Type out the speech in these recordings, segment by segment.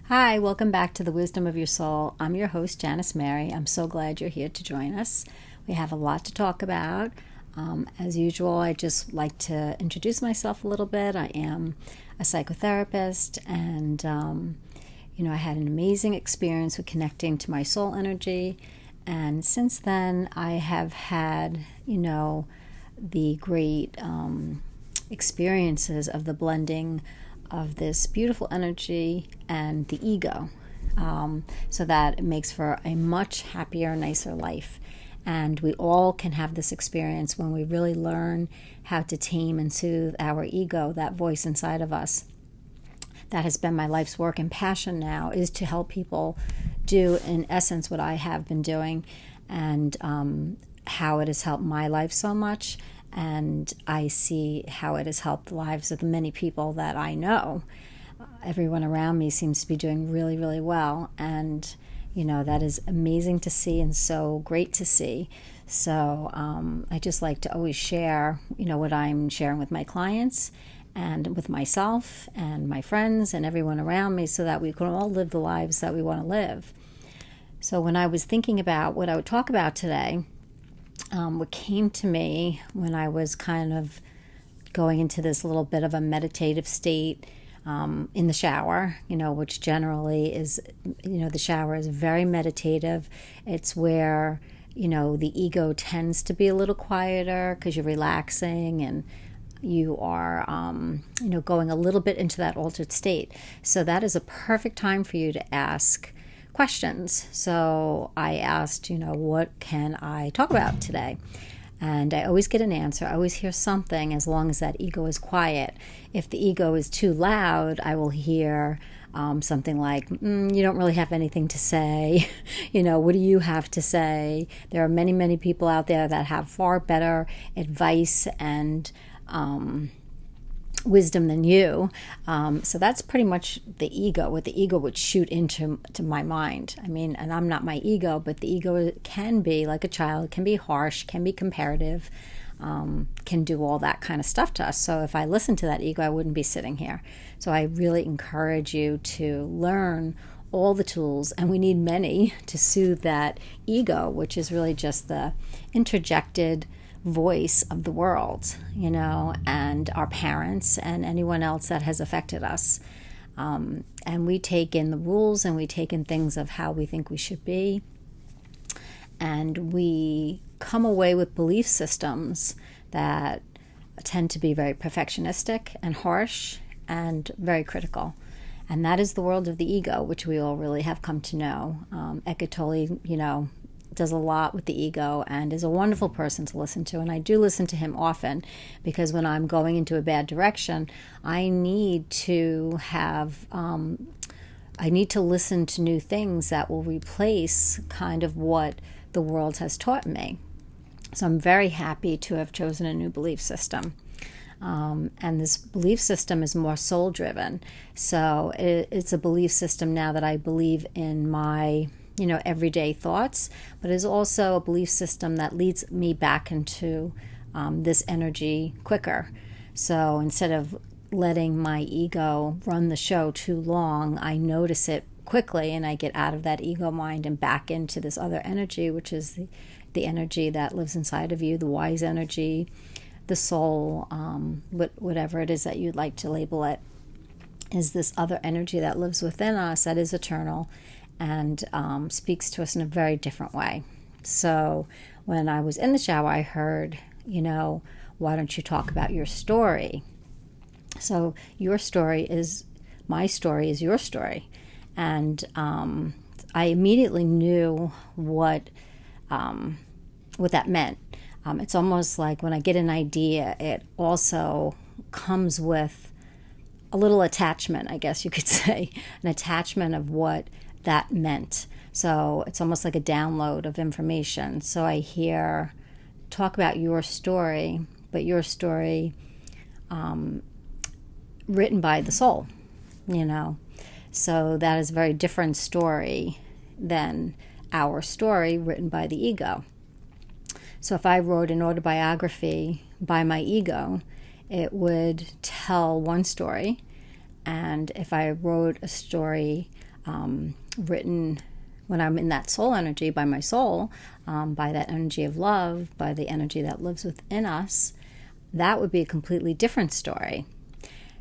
Hi, welcome back to the Wisdom of Your Soul. I'm your host, Janice Mary. I'm so glad you're here to join us. We have a lot to talk about. As usual, I just like to introduce myself a little bit. I am a psychotherapist, and I had an amazing experience with connecting to my soul energy. And since then, I have had, the great experiences of the blending of this beautiful energy and the ego, so that it makes for a much happier, nicer life. And we all can have this experience when we really learn how to tame and soothe our ego, that voice inside of us. That has been my life's work and passion now, is to help people do, in essence, what I have been doing, and how it has helped my life so much. And I see how it has helped the lives of the many people that I know. Everyone around me seems to be doing really, really well. And, that is amazing to see and so great to see. So I just like to always share, what I'm sharing with my clients and with myself and my friends and everyone around me, so that we can all live the lives that we want to live. So when I was thinking about what I would talk about today, what came to me when I was kind of going into this little bit of a meditative state in the shower, which generally is, the shower is very meditative. It's where, the ego tends to be a little quieter because you're relaxing and you are, going a little bit into that altered state. So that is a perfect time for you to ask questions. So I asked, what can I talk about today? And I always get an answer. I always hear something, as long as that ego is quiet. If the ego is too loud, I will hear something like, you don't really have anything to say. What do you have to say? There are many, many people out there that have far better advice and wisdom than you. So that's pretty much the ego, what the ego would shoot into my mind. And I'm not my ego, but the ego can be like a child, can be harsh, can be comparative, can do all that kind of stuff to us. So if I listened to that ego, I wouldn't be sitting here. So I really encourage you to learn all the tools, and we need many, to soothe that ego, which is really just the interjected voice of the world, and our parents and anyone else that has affected us. And we take in the rules, and we take in things of how we think we should be. And we come away with belief systems that tend to be very perfectionistic and harsh and very critical. And that is the world of the ego, which we all really have come to know. Eckhart Tolle, does a lot with the ego and is a wonderful person to listen to. And I do listen to him often, because when I'm going into a bad direction, I need to listen to new things that will replace kind of what the world has taught me. So I'm very happy to have chosen a new belief system. And this belief system is more soul-driven. So it's a belief system now that I believe in my everyday thoughts, but is also a belief system that leads me back into this energy quicker. So instead of letting my ego run the show too long, I notice it quickly, and I get out of that ego mind and back into this other energy, which is the energy that lives inside of you, the wise energy, the soul, whatever it is that you'd like to label it, is this other energy that lives within us, that is eternal, and speaks to us in a very different way. So when I was in the shower, I heard, why don't you talk about your story? So your story is my story, is your story. And I immediately knew what that meant. It's almost like when I get an idea, it also comes with a little attachment, I guess you could say, an attachment of what that meant. So it's almost like a download of information. So I hear, talk about your story, but your story written by the soul, So that is a very different story than our story written by the ego. So if I wrote an autobiography by my ego, it would tell one story. And if I wrote a story written when I'm in that soul energy by my soul, by that energy of love, by the energy that lives within us, that would be a completely different story.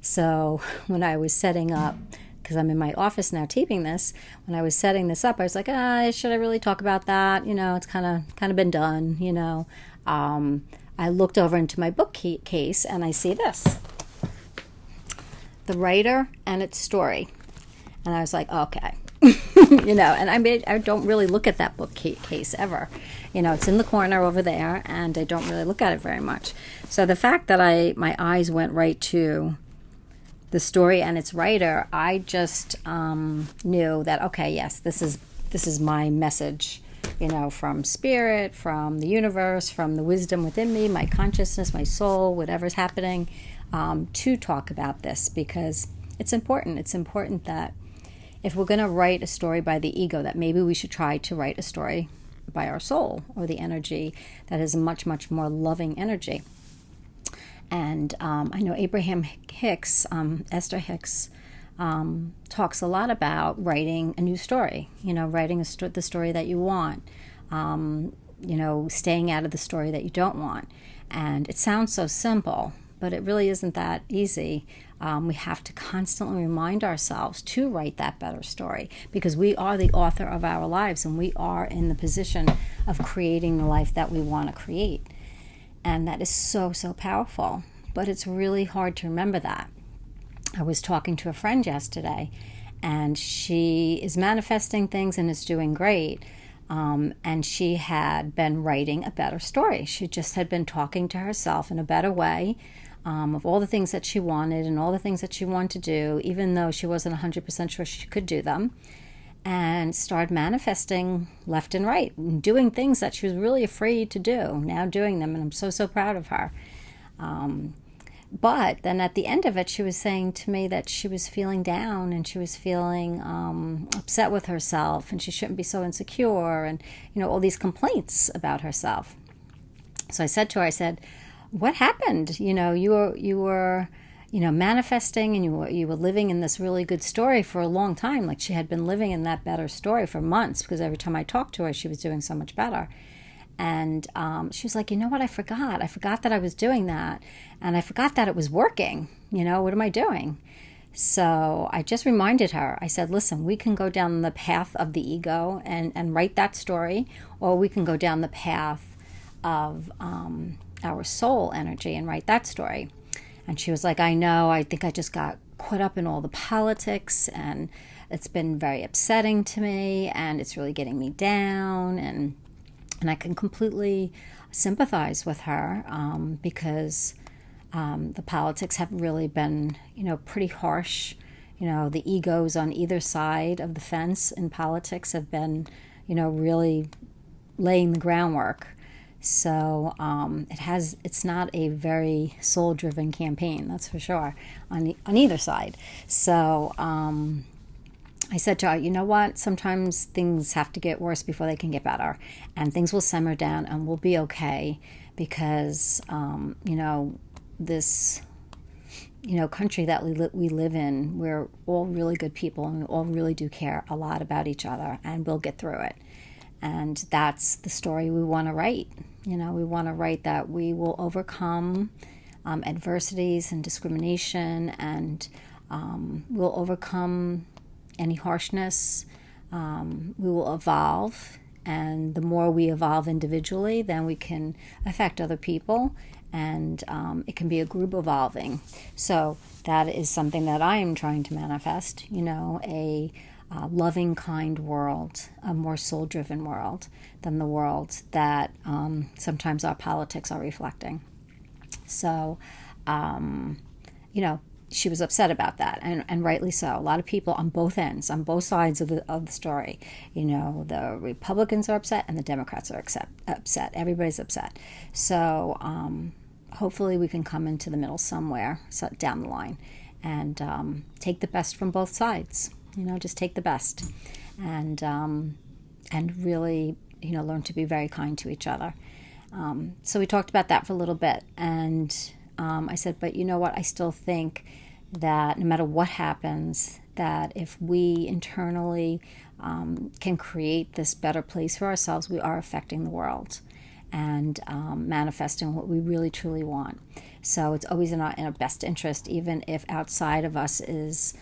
So when I was setting up, because I'm in my office now taping this, when I was setting this up, I was like, should I really talk about that? It's kind of been done, I looked over into my bookcase and I see this. The Writer and Its Story. And I was like, okay. And I don't really look at that bookcase ever. It's in the corner over there, and I don't really look at it very much. So the fact that my eyes went right to the story and its writer, I just knew that, okay, yes, this is my message, from spirit, from the universe, from the wisdom within me, my consciousness, my soul, whatever's happening, to talk about this, because it's important. It's important that if we're going to write a story by the ego, that maybe we should try to write a story by our soul, or the energy that is a much, much more loving energy. And I know Abraham Hicks, Esther Hicks, talks a lot about writing a new story, writing the story that you want, staying out of the story that you don't want. And it sounds so simple, but it really isn't that easy. We have to constantly remind ourselves to write that better story, because we are the author of our lives, and we are in the position of creating the life that we want to create. And that is so, so powerful. But it's really hard to remember that. I was talking to a friend yesterday, and she is manifesting things and is doing great. And she had been writing a better story. She just had been talking to herself in a better way, of all the things that she wanted and all the things that she wanted to do, even though she wasn't 100% sure she could do them, and started manifesting left and right, and doing things that she was really afraid to do, now doing them, and I'm so, so proud of her. But then at the end of it, she was saying to me that she was feeling down, and she was feeling upset with herself, and she shouldn't be so insecure, and all these complaints about herself. So I said to her, what happened? You were manifesting, and you were living in this really good story for a long time. Like, she had been living in that better story for months, because every time I talked to her, she was doing so much better. And she was like, you know what, I forgot that I was doing that, and I forgot that it was working. What am I doing? So I just reminded her. I said, listen, we can go down the path of the ego and write that story, or we can go down the path of our soul energy and write that story. And she was like, I know, I think I just got caught up in all the politics, and it's been very upsetting to me, and it's really getting me down, and I can completely sympathize with her, because the politics have really been, pretty harsh. The egos on either side of the fence in politics have been, really laying the groundwork. So it's not a very soul-driven campaign, that's for sure, on either side. So I said to her, you know what, sometimes things have to get worse before they can get better, and things will simmer down, and we'll be okay, because this country that we live in, we're all really good people, and we all really do care a lot about each other, and we'll get through it. And that's the story we want to write. We want to write that we will overcome adversities and discrimination, and we'll overcome any harshness. We will evolve, and the more we evolve individually, then we can affect other people, and it can be a group evolving. So that is something that I am trying to manifest, a loving, kind world, a more soul-driven world than the world that sometimes our politics are reflecting. So, she was upset about that, and rightly so. A lot of people on both ends, on both sides of the story. The Republicans are upset and the Democrats are upset. Everybody's upset. So hopefully we can come into the middle somewhere down the line, and take the best from both sides. Just take the best, and really, learn to be very kind to each other. So we talked about that for a little bit, and I said, but you know what? I still think that no matter what happens, that if we internally can create this better place for ourselves, we are affecting the world and manifesting what we really truly want. So it's always in our best interest, even if outside of us is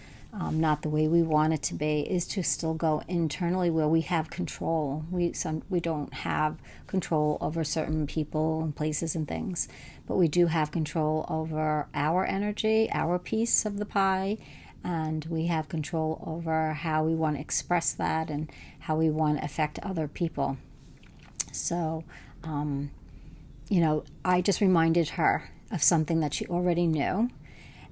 not the way we want it to be, is to still go internally where we have control. We don't have control over certain people and places and things, but we do have control over our energy, our piece of the pie, and we have control over how we want to express that and how we want to affect other people. So, I just reminded her of something that she already knew,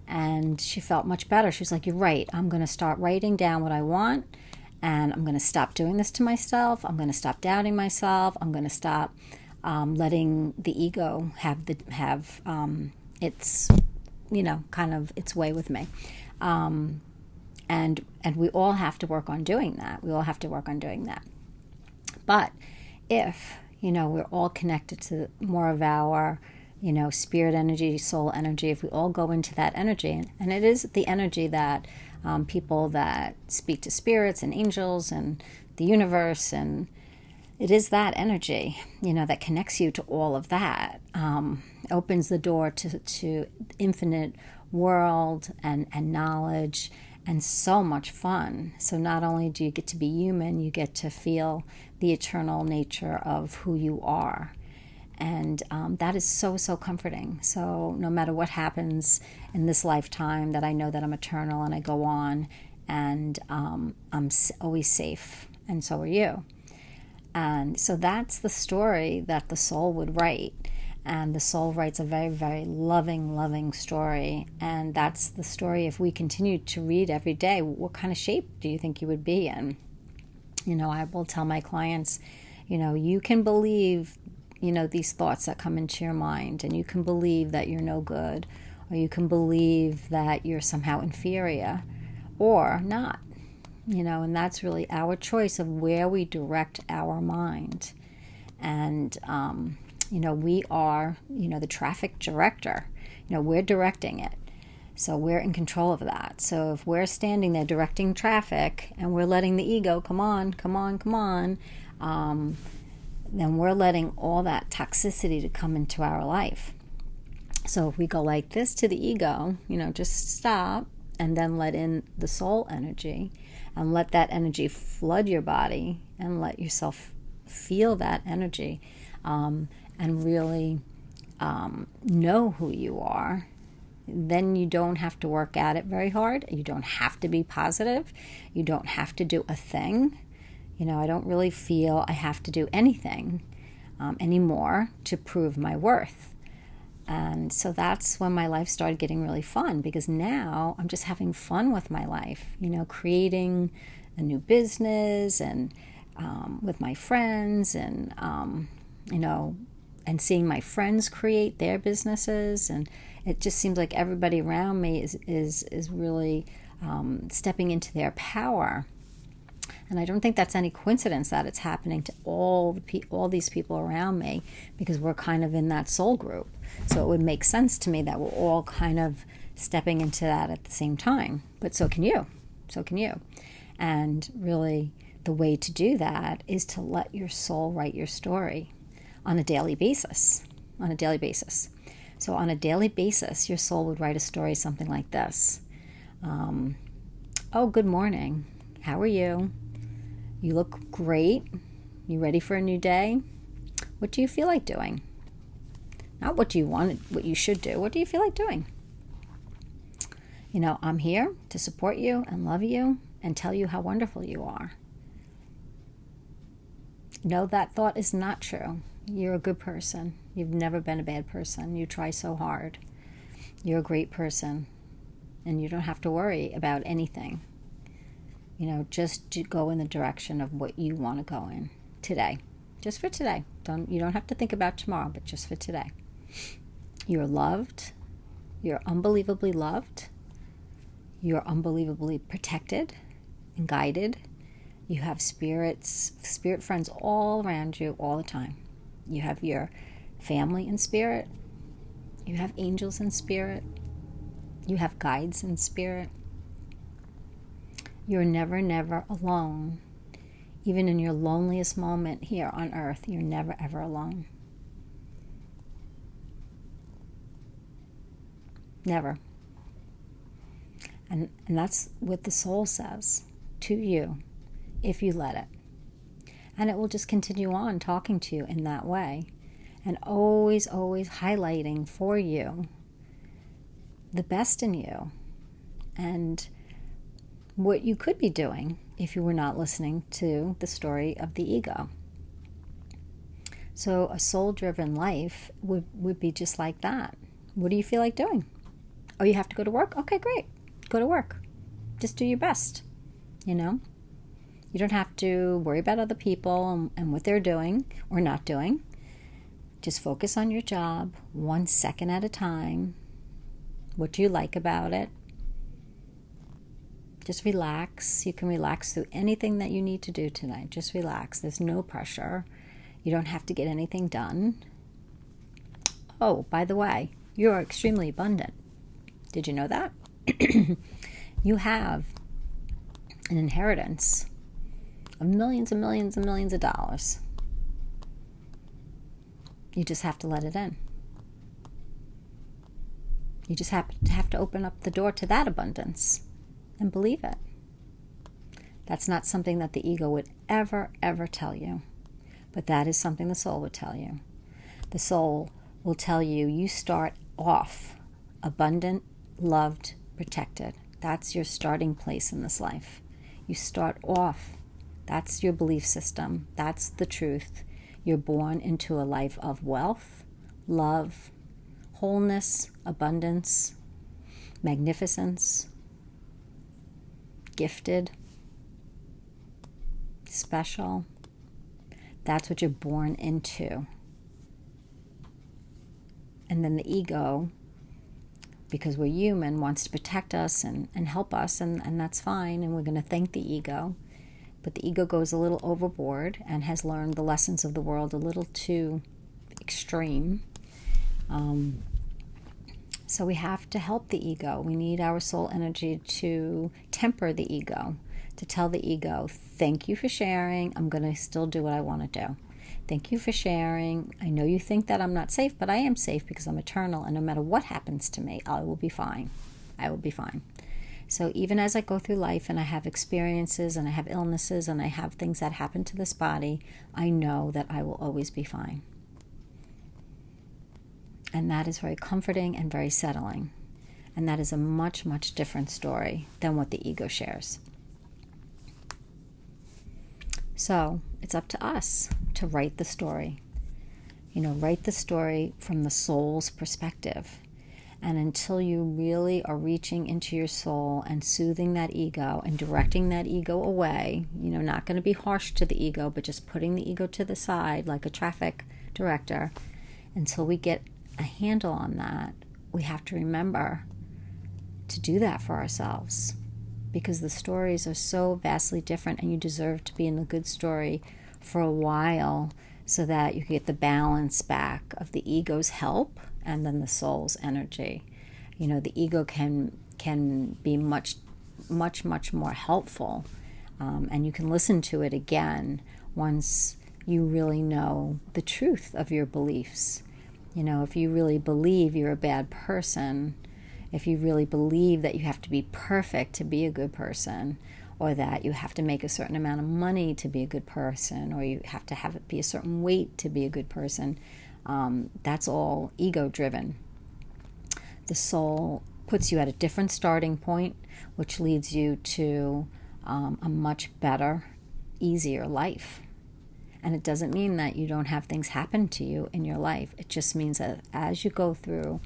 and she felt much better. She was like, you're right, I'm going to start writing down what I want, and I'm going to stop doing this to myself. I'm going to stop doubting myself. I'm going to stop letting the ego have its, kind of its way with me. And we all have to work on doing that. We all have to work on doing that. But if, we're all connected to more of our, spirit energy, soul energy, if we all go into that energy, and it is the energy that people that speak to spirits and angels and the universe, and it is that energy, that connects you to all of that, opens the door to infinite world and knowledge and so much fun. So not only do you get to be human, you get to feel the eternal nature of who you are. And that is so, so comforting. So no matter what happens in this lifetime, that I know that I'm eternal and I go on, and I'm always safe, and so are you. And so that's the story that the soul would write. And the soul writes a very, very loving, loving story. And that's the story, if we continue to read every day, what kind of shape do you think you would be in? I will tell my clients, you can believe, these thoughts that come into your mind, and you can believe that you're no good, or you can believe that you're somehow inferior, or not, and that's really our choice of where we direct our mind. And, we are, the traffic director. We're directing it. So we're in control of that. So if we're standing there directing traffic and we're letting the ego, come on, then we're letting all that toxicity to come into our life. So if we go like this to the ego, just stop and then let in the soul energy and let that energy flood your body and let yourself feel that energy, and really know who you are, then you don't have to work at it very hard. You don't have to be positive. You don't have to do a thing. I don't really feel I have to do anything anymore to prove my worth. And so that's when my life started getting really fun, because now I'm just having fun with my life, creating a new business and with my friends, and, and seeing my friends create their businesses. And it just seems like everybody around me is really stepping into their power. And I don't think that's any coincidence that it's happening to all these people around me, because we're kind of in that soul group. So it would make sense to me that we're all kind of stepping into that at the same time. But so can you. And really, the way to do that is to let your soul write your story on a daily basis. So on a daily basis, your soul would write a story something like this. Oh, good morning. How are you? You look great. You ready for a new day? What do you feel like doing? Not what you want, what you should do. What do you feel like doing? I'm here to support you and love you and tell you how wonderful you are. No, that thought is not true. You're a good person. You've never been a bad person. You try so hard. You're a great person. And you don't have to worry about anything. Just to go in the direction of what you want to go in today. Just for today. You don't have to think about tomorrow, but just for today. You're loved. You're unbelievably loved. You're unbelievably protected and guided. You have spirit friends all around you all the time. You have your family in spirit. You have angels in spirit. You have guides in spirit. You're never, never alone. Even in your loneliest moment here on earth, you're never, ever alone. Never. And that's what the soul says to you, if you let it. And it will just continue on talking to you in that way, and always, always highlighting for you the best in you and what you could be doing if you were not listening to the story of the ego. So a soul-driven life would be just like that. What do you feel like doing? Oh, you have to go to work? Okay, great. Go to work. Just do your best, you know? You don't have to worry about other people and what they're doing or not doing. Just focus on your job 1 second at a time. What do you like about it? Just relax. You can relax through anything that you need to do tonight. Just relax. There's no pressure. You don't have to get anything done. Oh, by the way, you're extremely abundant. Did you know that? You have an inheritance of millions and millions and millions of dollars. You just have to let it in. You just have to open up the door to that abundance and believe it. That's not something that the ego would ever, ever tell you. But that is something the soul would tell you. The soul will tell you, you start off abundant, loved, protected. That's your starting place in this life. You start off. That's your belief system. That's the truth. You're born into a life of wealth, love, wholeness, abundance, magnificence, gifted, special. That's what you're born into. And then the ego, because we're human, wants to protect us and help us, and that's fine, and we're going to thank the ego. But the ego goes a little overboard and has learned the lessons of the world a little too extreme. So we have to help the ego. We need our soul energy to temper the ego, to tell the ego, thank you for sharing. I'm going to still do what I want to do. Thank you for sharing. I know you think that I'm not safe, but I am safe because I'm eternal, and no matter what happens to me, I will be fine. I will be fine. So even as I go through life and I have experiences and I have illnesses and I have things that happen to this body, I know that I will always be fine. And that is very comforting and very settling. And that is a much, much different story than what the ego shares. So it's up to us to write the story. Write the story from the soul's perspective. And until you really are reaching into your soul and soothing that ego and directing that ego away, not going to be harsh to the ego, but just putting the ego to the side like a traffic director, until we get a handle on that, we have to remember to do that for ourselves. Because the stories are so vastly different, and you deserve to be in a good story for a while so that you can get the balance back of the ego's help and then the soul's energy. The ego can be much, much, much more helpful, and you can listen to it again once you really know the truth of your beliefs. If you really believe you're a bad person, if you really believe that you have to be perfect to be a good person, or that you have to make a certain amount of money to be a good person, or you have to have it be a certain weight to be a good person, that's all ego-driven. The soul puts you at a different starting point, which leads you to a much better, easier life. And it doesn't mean that you don't have things happen to you in your life. It just means that as you go through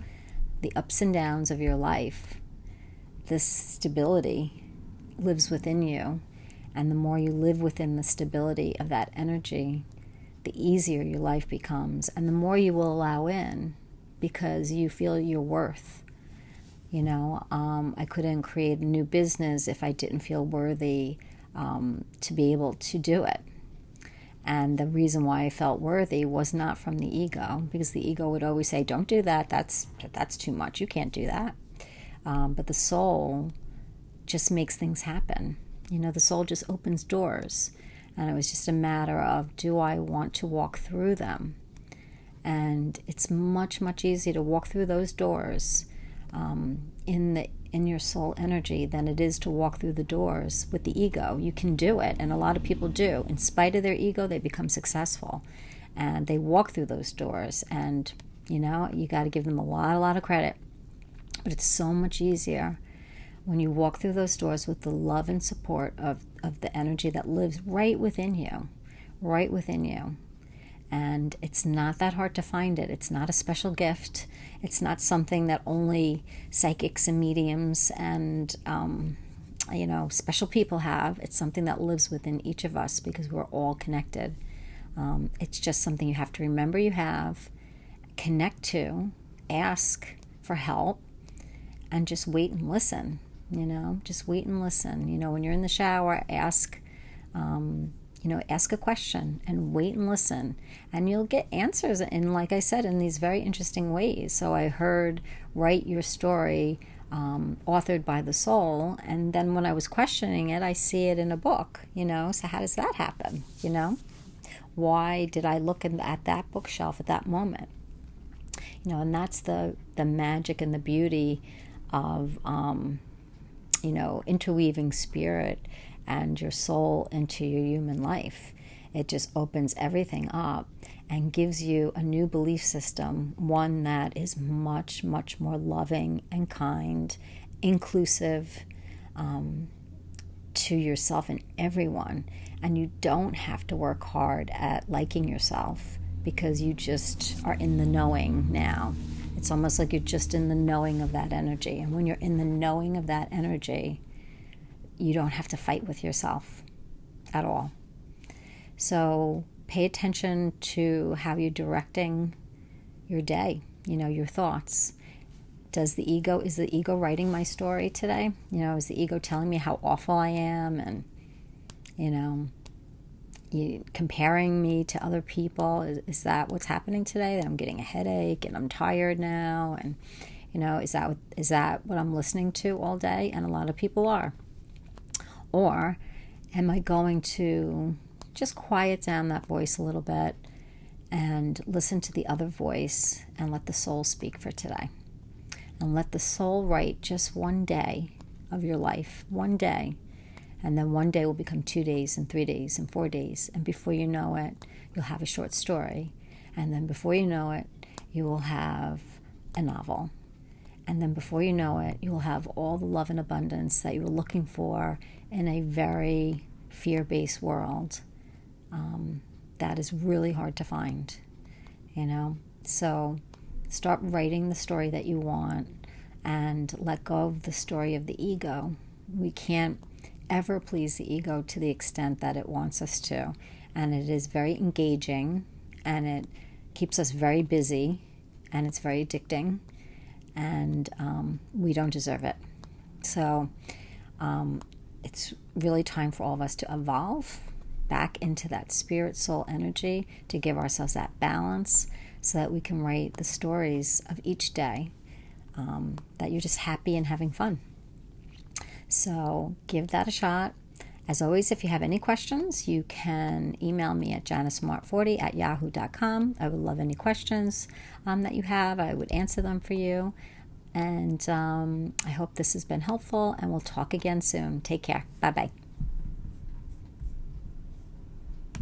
the ups and downs of your life, this stability lives within you. And the more you live within the stability of that energy, the easier your life becomes. And the more you will allow in, because you feel your worth. I couldn't create a new business if I didn't feel worthy to be able to do it. And the reason why I felt worthy was not from the ego, because the ego would always say, don't do that, that's too much, you can't do that. But the soul just makes things happen. The soul just opens doors. And it was just a matter of, do I want to walk through them? And it's much, much easier to walk through those doors in your soul energy than it is to walk through the doors with the ego. You can do it, and a lot of people do. In spite of their ego, they become successful. And they walk through those doors. And, you got to give them a lot of credit. But it's so much easier when you walk through those doors with the love and support of the energy that lives right within you. And it's not that hard to find it. It's not a special gift. It's not something that only psychics and mediums and, special people have. It's something that lives within each of us because we're all connected. It's just something you have to remember you have, connect to, ask for help, and just wait and listen. Just wait and listen. When you're in the shower, ask a question and wait and listen. And you'll get answers in, like I said, in these very interesting ways. So I heard Write Your Story, authored by the soul. And then when I was questioning it, I see it in a book, So how does that happen, Why did I look at that bookshelf at that moment? And that's the magic and the beauty of, interweaving spirit and your soul into your human life. It just opens everything up and gives you a new belief system, one that is much, much more loving and kind, inclusive to yourself and everyone. And you don't have to work hard at liking yourself because you just are in the knowing now. It's almost like you're just in the knowing of that energy. And when you're in the knowing of that energy, you don't have to fight with yourself at all. So pay attention to how you're directing your day, your thoughts. Is the ego writing my story today? Is the ego telling me how awful I am and, comparing me to other people? Is that what's happening today? That I'm getting a headache and I'm tired now? And, is that what I'm listening to all day? And a lot of people are. Or am I going to just quiet down that voice a little bit and listen to the other voice and let the soul speak for today? And let the soul write just one day of your life, one day. And then one day will become 2 days and 3 days and 4 days. And before you know it, you'll have a short story. And then before you know it, you will have a novel. And then before you know it, you will have all the love and abundance that you were looking for in a very fear-based world that is really hard to find, So start writing the story that you want and let go of the story of the ego. We can't ever please the ego to the extent that it wants us to. And it is very engaging, and it keeps us very busy, and it's very addicting, and we don't deserve it. So it's really time for all of us to evolve back into that spirit soul energy, to give ourselves that balance so that we can write the stories of each day, that you're just happy and having fun. So give that a shot. As always, if you have any questions, you can email me at janismart40@yahoo.com. I would love any questions that you have. I would answer them for you. And I hope this has been helpful, and we'll talk again soon. Take care. Bye-bye.